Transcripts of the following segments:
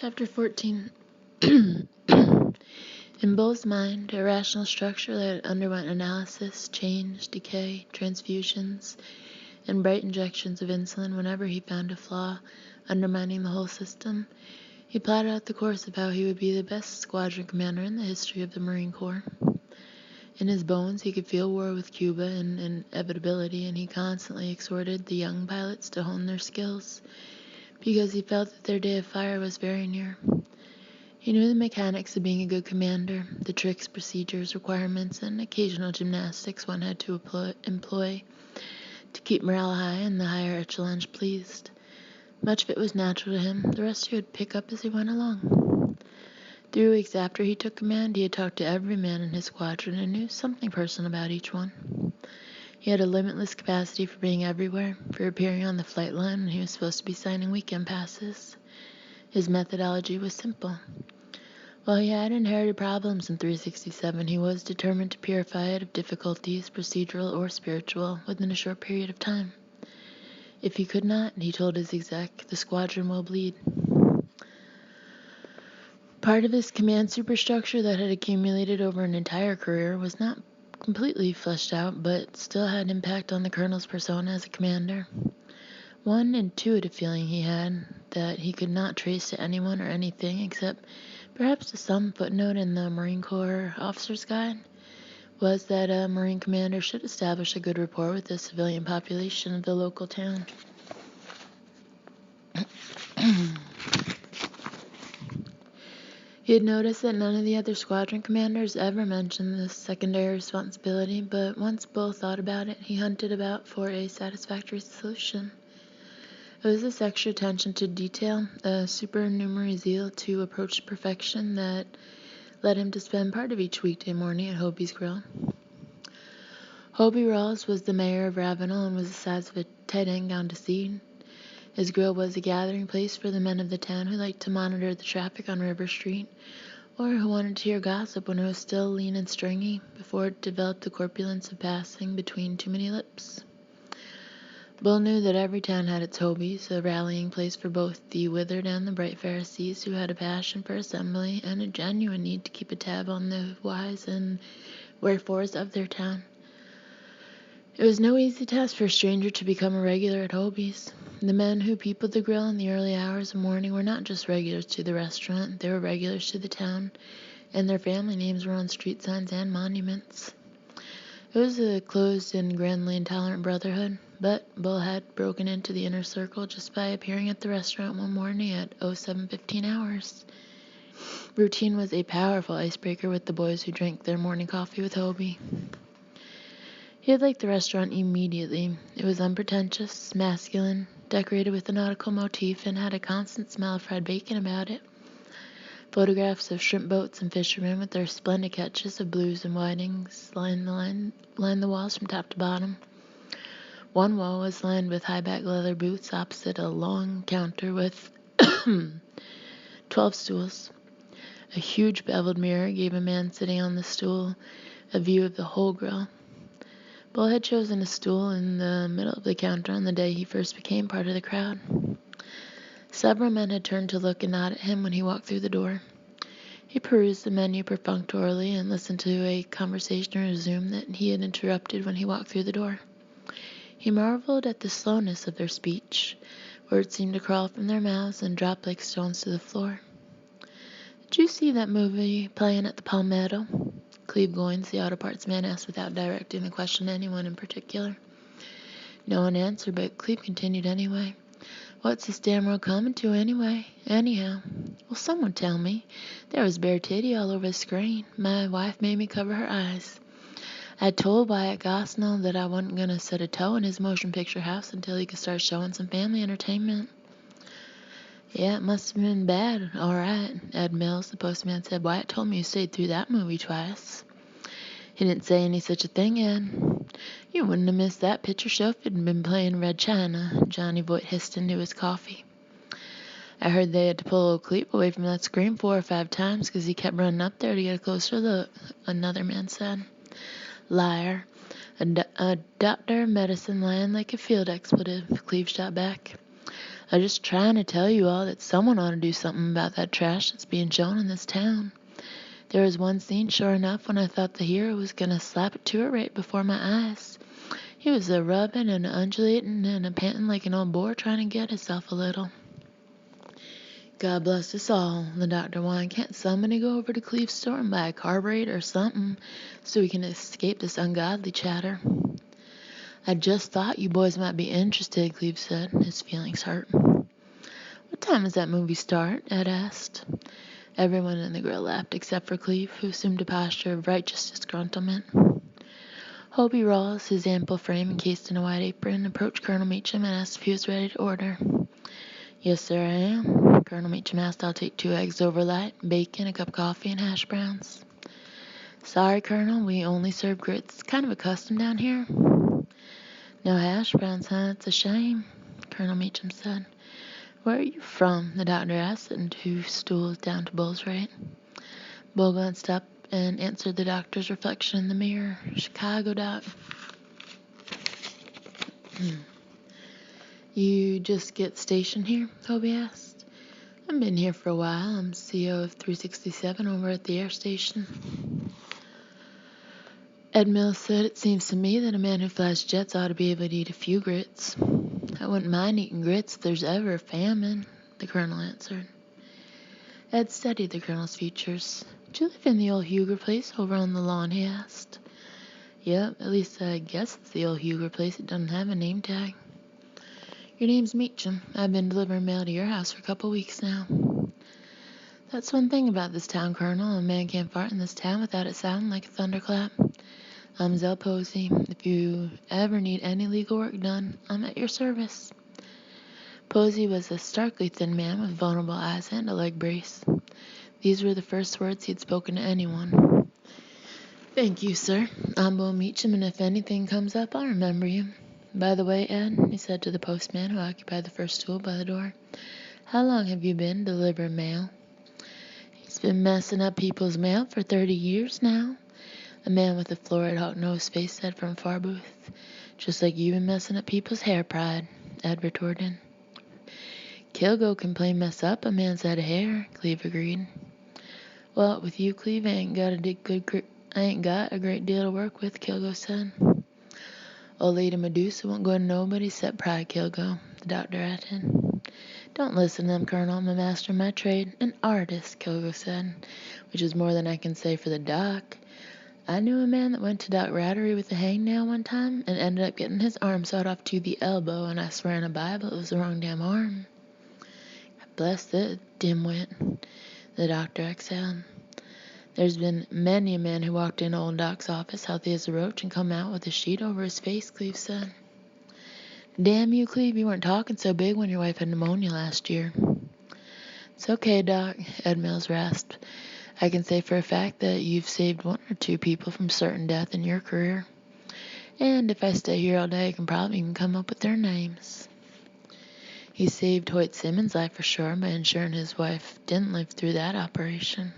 Chapter 14. In Bull's mind, a rational structure that underwent analysis, change, decay, transfusions, and bright injections of insulin whenever he found a flaw undermining the whole system, he plotted out the course of how he would be the best squadron commander in the history of the Marine Corps. In his bones, he could feel war with Cuba and inevitability, and he constantly exhorted the young pilots to hone their skills, because he felt that their day of fire was very near. He knew the mechanics of being a good commander, the tricks, procedures, requirements, and occasional gymnastics one had to employ to keep morale high and the higher echelons pleased. Much of it was natural to him, the rest he would pick up as he went along. 3 weeks after he took command, he had talked to every man in his squadron and knew something personal about each one. He had a limitless capacity for being everywhere, for appearing on the flight line when he was supposed to be signing weekend passes. His methodology was simple. While he had inherited problems in 367, he was determined to purify it of difficulties, procedural or spiritual, within a short period of time. If he could not, he told his exec, the squadron will bleed. Part of his command superstructure that had accumulated over an entire career was not completely fleshed out, but still had impact on the colonel's persona as a commander. One intuitive feeling he had, that he could not trace to anyone or anything except perhaps to some footnote in the Marine Corps Officer's Guide, was that a Marine commander should establish a good rapport with the civilian population of the local town. He had noticed that none of the other squadron commanders ever mentioned this secondary responsibility, but once Bull thought about it, he hunted about for a satisfactory solution. It was this extra attention to detail, a supernumerary zeal to approach perfection that led him to spend part of each weekday morning at Hobie's Grill. Hobie Rawls was the mayor of Ravenel and was the size of a tight end gone to seed. His grill was a gathering place for the men of the town who liked to monitor the traffic on River Street, or who wanted to hear gossip when it was still lean and stringy, before it developed the corpulence of passing between too many lips. Bull knew that every town had its Hobies, a rallying place for both the withered and the bright Pharisees who had a passion for assembly and a genuine need to keep a tab on the whys and wherefores of their town. It was no easy task for a stranger to become a regular at Hobie's. The men who peopled the grill in the early hours of morning were not just regulars to the restaurant, they were regulars to the town, and their family names were on street signs and monuments. It was a closed and grandly intolerant brotherhood, but Bull had broken into the inner circle just by appearing at the restaurant one morning at 07:15 hours. Routine was a powerful icebreaker with the boys who drank their morning coffee with Hobie. He had liked the restaurant immediately. It was unpretentious, masculine, decorated with a nautical motif, and had a constant smell of fried bacon about it. Photographs of shrimp boats and fishermen with their splendid catches of blues and whitings lined the walls from top to bottom. One wall was lined with high-back leather boots opposite a long counter with 12 stools. A huge beveled mirror gave a man sitting on the stool a view of the whole grill. Bull had chosen a stool in the middle of the counter on the day he first became part of the crowd. Several men had turned to look and nod at him when he walked through the door. He perused the menu perfunctorily and listened to a conversation resume that he had interrupted when he walked through the door. He marveled at the slowness of their speech. Words seemed to crawl from their mouths and drop like stones to the floor. "Did you see that movie playing at the Palmetto?" Cleve Goins, the auto parts man, asked without directing the question to anyone in particular. No one answered, but Cleve continued anyway. "What's this damn world coming to anyway? Anyhow, will someone tell me? There was bare titty all over the screen. My wife made me cover her eyes. I told Wyatt Gosnell that I wasn't going to set a toe in his motion picture house until he could start showing some family entertainment." "Yeah, it must have been bad, all right," Ed Mills, the postman, said. "Wyatt told me you stayed through that movie twice." "He didn't say any such a thing, Ed. You wouldn't have missed that picture show if it had been playing Red China," Johnny Voight hissed into his coffee. "I heard they had to pull old Cleve away from that screen 4 or 5 times because he kept running up there to get a closer look," another man said. "Liar. A doctor of medicine lying like a field expletive," Cleve shot back. I'm just trying to tell you all that someone ought to do something about that trash that's being shown in this town. There was one scene, sure enough, when I thought the hero was going to slap it to her right before my eyes. He was a-rubbing and undulating and a-panting like an old boar trying to get himself a little. God bless us all, the doctor whined. Can't somebody go over to Cleve's store and buy a carburetor or something so we can escape this ungodly chatter? I just thought you boys might be interested, Cleve said, his feelings hurt. What time does that movie start? Ed asked. Everyone in the grill laughed except for Cleve, who assumed a posture of righteous disgruntlement. Hobie Rawls, his ample frame encased in a white apron, approached Colonel Meacham and asked if he was ready to order. Yes, sir, I am. Colonel Meacham asked. I'll take 2 eggs over light, bacon, a cup of coffee, and hash browns. Sorry, Colonel, we only serve grits. Kind of a custom down here. No hash browns, huh? It's a shame, Colonel Meacham said. Where are you from? The doctor asked, sitting 2 stools down to Bull's right. Bull glanced up and answered the doctor's reflection in the mirror. Chicago, Doc. You just get stationed here? Hobie asked. I've been here for a while. I'm CO of 367 over at the air station. Ed Mills said, it seems to me that a man who flies jets ought to be able to eat a few grits. I wouldn't mind eating grits if there's ever a famine, the colonel answered. Ed studied the colonel's features. Do you live in the old Huger place over on the lawn, he asked. Yep, at least I guess it's the old Huger place. It doesn't have a name tag. Your name's Meacham. I've been delivering mail to your house for a couple weeks now. That's one thing about this town, Colonel. A man can't fart in this town without it sounding like a thunderclap. I'm Zell Posey. If you ever need any legal work done, I'm at your service. Posey was a starkly thin man with vulnerable eyes and a leg brace. These were the first words he'd spoken to anyone. Thank you, sir. I'm Bull Meacham, and if anything comes up, I'll remember you. By the way, Ed, he said to the postman who occupied the first stool by the door, how long have you been delivering mail? He's been messing up people's mail for 30 years now, a man with a florid hawk-nosed face said from a far booth. Just like you've been messing up people's hair pride, Ed retorted. Kilgo can plain mess up a man's head of hair, Cleve agreed. Well, with you, Cleve, I ain't got a great deal to work with, Kilgo said. Old Lady Medusa won't go to nobody except Pride, Kilgo, the doctor added. Don't listen to them, Colonel. I'm a master of my trade, an artist, Kilgo said, which is more than I can say for the doc. I knew a man that went to Doc Rattery with a hangnail one time and ended up getting his arm sawed off to the elbow, and I swear on a Bible it was the wrong damn arm. God bless the dimwit, the doctor exhaled. There's been many a man who walked in old Doc's office healthy as a roach and come out with a sheet over his face, Cleve said. Damn you, Cleve, you weren't talking so big when your wife had pneumonia last year. It's okay, Doc, Ed Mills rasped. I can say for a fact that you've saved 1 or 2 people from certain death in your career. And if I stay here all day, I can probably even come up with their names. He saved Hoyt Simmons' life for sure by ensuring his wife didn't live through that operation.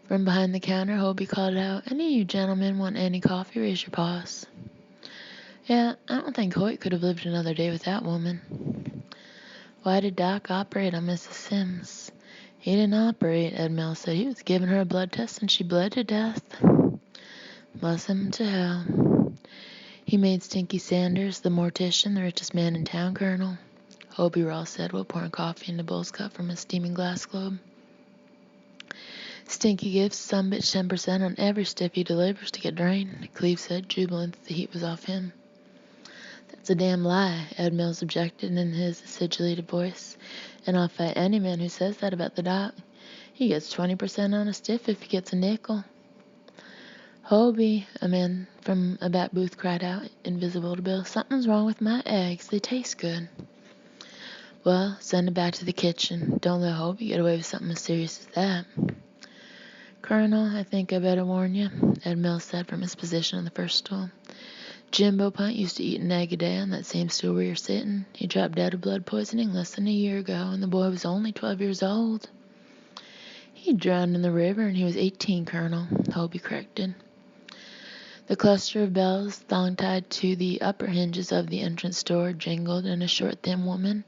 From behind the counter, Hobie called out, Any of you gentlemen want any coffee? Raise your paws. Yeah, I don't think Hoyt could have lived another day with that woman. Why did Doc operate on Mrs. Sims? He didn't operate, Ed Mills said. He was giving her a blood test and she bled to death. Bless him to hell. He made Stinky Sanders, the mortician, the richest man in town, Colonel, Hobie Rawls said while pouring coffee into Bull's cup from a steaming glass globe. Stinky gives some bitch 10% on every stiff he delivers to get drained, Cleve said, jubilant that the heat was off him. That's a damn lie, Ed Mills objected in his acidulated voice, and I'll fight any man who says that about the doc. He gets 20% on a stiff if he gets a nickel. Hobie, a man from a back booth cried out, invisible to Bill, something's wrong with my eggs. They taste good. Well, send it back to the kitchen. Don't let Hobie get away with something as serious as that. Colonel, I think I better warn you, Ed Mills said from his position on the first stool. Jimbo Punt used to eat an egg a day on that same stool where you're sitting. He dropped dead of blood poisoning less than a year ago, and the boy was only 12 years old. He drowned in the river, and he was 18, Colonel, Hobie corrected. The cluster of bells, thong-tied to the upper hinges of the entrance door, jangled, and a short, thin woman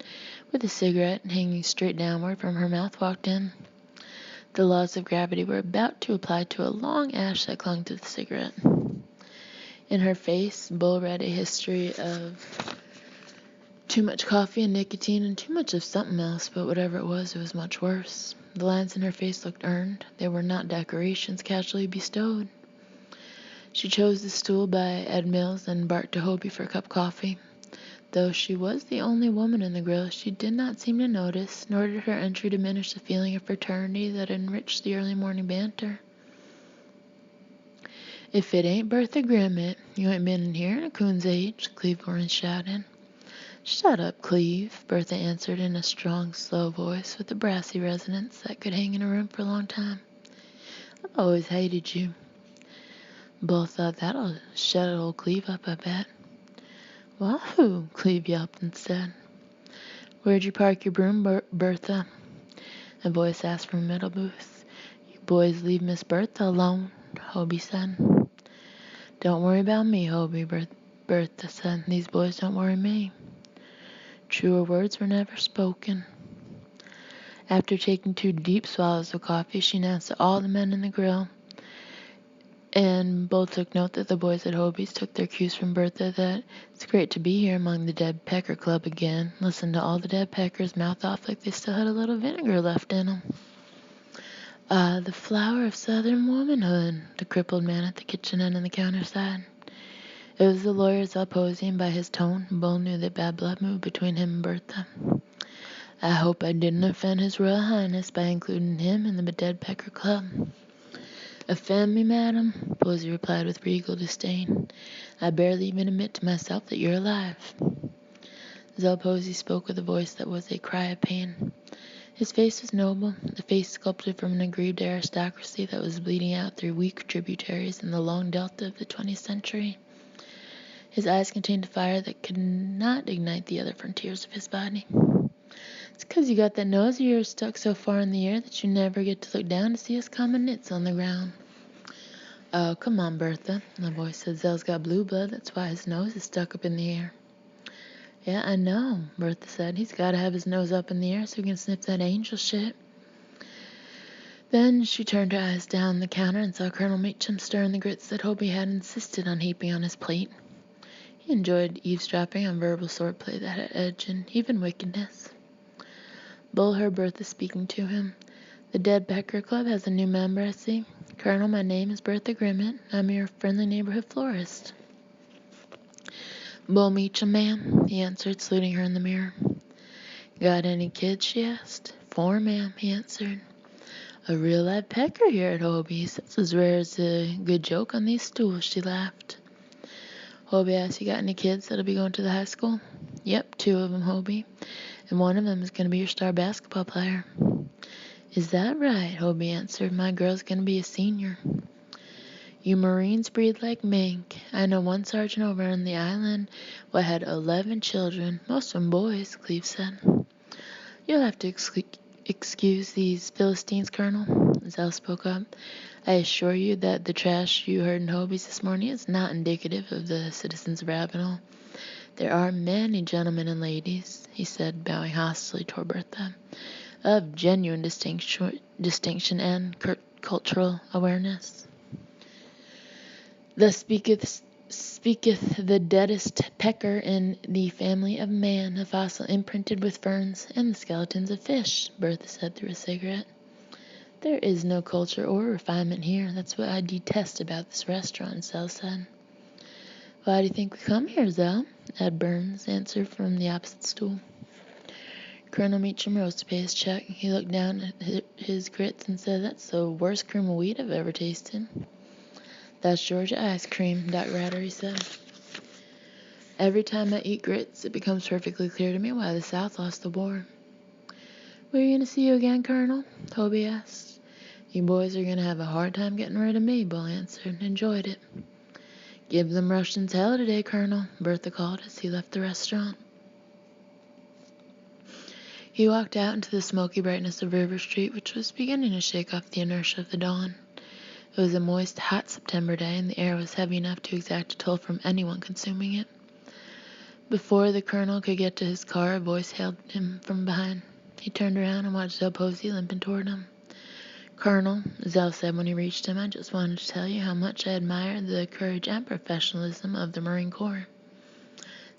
with a cigarette hanging straight downward from her mouth walked in. The laws of gravity were about to apply to a long ash that clung to the cigarette. In her face, Bull read a history of too much coffee and nicotine and too much of something else, but whatever it was much worse. The lines in her face looked earned. They were not decorations casually bestowed. She chose the stool by Ed Mills and barked to Hobie for a cup of coffee. Though she was the only woman in the grill, she did not seem to notice, nor did her entry diminish the feeling of fraternity that enriched the early morning banter. "If it ain't Bertha Grimmett, you ain't been in here in a coon's age," Cleveland shouted. "Shut up, Cleve," Bertha answered in a strong, slow voice with a brassy resonance that could hang in a room for a long time. "I've always hated you." Bull thought, "That'll shut old Cleve up, I bet." "Wahoo!" Cleve yelped instead. "Where'd you park your broom, Bertha?" a voice asked from a middle booth. "You boys leave Miss Bertha alone," Hobie said. "Don't worry about me, Hobie," Bertha said. "These boys don't worry me." Truer words were never spoken. After taking 2 deep swallows of coffee, she announced to all the men in the grill, and Bull took note that the boys at Hobie's took their cues from Bertha, that it's great to be here among the Dead Pecker Club again. Listen to all the dead peckers mouth off like they still had a little vinegar left in them. "Ah, the flower of Southern womanhood," the crippled man at the kitchen end of the counter sighed. It was the lawyer Zalpozi, and by his tone, Bull knew that bad blood moved between him and Bertha. "I hope I didn't offend His Royal Highness by including him in the Dead Pecker Club." "Offend me, madam?" Posey replied with regal disdain. "I barely even admit to myself that you're alive." Zalpozi spoke with a voice that was a cry of pain. His face was noble, a face sculpted from an aggrieved aristocracy that was bleeding out through weak tributaries in the long delta of the 20th century. His eyes contained a fire that could not ignite the other frontiers of his body. "It's 'cause you got that nose of yours stuck so far in the air that you never get to look down to see us common nits on the ground." "Oh, come on, Bertha," the voice said. "Zell's got blue blood, that's why his nose is stuck up in the air." "Yeah, I know," Bertha said. "He's got to have his nose up in the air so he can sniff that angel shit." Then she turned her eyes down the counter and saw Colonel Meacham stirring the grits that Hobie had insisted on heaping on his plate. He enjoyed eavesdropping on verbal swordplay that had edge and even wickedness. Bull heard Bertha speaking to him. "The Dead Pecker Club has a new member, I see. Colonel, my name is Bertha Grimmett. I'm your friendly neighborhood florist." "Bull Meacham, ma'am," he answered, saluting her in the mirror. "Got any kids?" she asked. "4, ma'am," he answered. "A real live pecker here at Hobie's. That's as rare as a good joke on these stools," she laughed. Hobie asked, "You got any kids that'll be going to the high school?" "Yep, 2 of them, Hobie. And one of them is going to be your star basketball player." "Is that right?" Hobie answered. "My girl's going to be a senior." "You Marines breed like mink. I know one sergeant over on the island what had 11 children, most of them boys," Cleve said. "You'll have to excuse these Philistines, Colonel," Zell spoke up. "I assure you that the trash you heard in Hobie's this morning is not indicative of the citizens of Ravenel. There are many gentlemen and ladies," he said, bowing hostilely toward Bertha, "of genuine distinction and cultural awareness. Thus speaketh the deadest pecker in the family of man, a fossil imprinted with ferns and the skeletons of fish," Bertha said through a cigarette. "There is no culture or refinement here. That's what I detest about this restaurant," Zell said. "Why do you think we come here, Zell?" Ed Burns answered from the opposite stool. Colonel Meacham rose to pay his check. He looked down at his grits and said, "That's the worst cream of wheat I've ever tasted." "That's Georgia ice cream, Doc Ratter," he said. "Every time I eat grits, it becomes perfectly clear to me why the South lost the war." "We're going to see you again, Colonel?" Hobie asked. "You boys are going to have a hard time getting rid of me," Bull answered. "Enjoyed it." "Give them Russians hell today, Colonel," Bertha called as he left the restaurant. He walked out into the smoky brightness of River Street, which was beginning to shake off the inertia of the dawn. It was a moist, hot September day, and the air was heavy enough to exact a toll from anyone consuming it. Before the colonel could get to his car, a voice hailed him from behind. He turned around and watched Zell Posey limping toward him. "Colonel," Zell said when he reached him, "I just wanted to tell you how much I admire the courage and professionalism of the Marine Corps."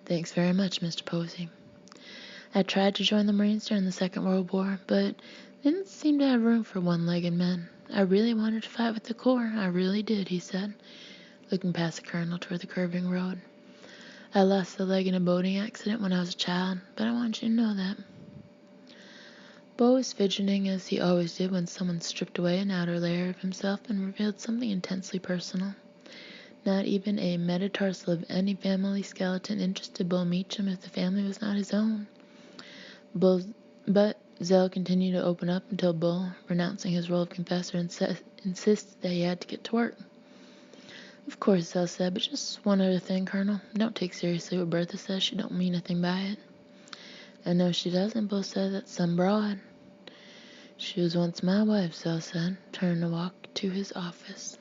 "Thanks very much, Mr. Posey." "I tried to join the Marines during the Second World War, but they didn't seem to have room for one-legged men. I really wanted to fight with the Corps, I really did," he said, looking past the colonel toward the curving road. "I lost a leg in a boating accident when I was a child, but I want you to know that." Bo was fidgeting as he always did when someone stripped away an outer layer of himself and revealed something intensely personal. Not even a metatarsal of any family skeleton interested Bull Meacham if the family was not his own. But Zell continued to open up until Bull, renouncing his role of confessor, insisted that he had to get to work. "Of course," Zell said, "but just one other thing, Colonel. Don't take seriously what Bertha says. She don't mean a thing by it." "I know she doesn't," Bull said. "That's some broad." "She was once my wife," Zell said, turning to walk to his office.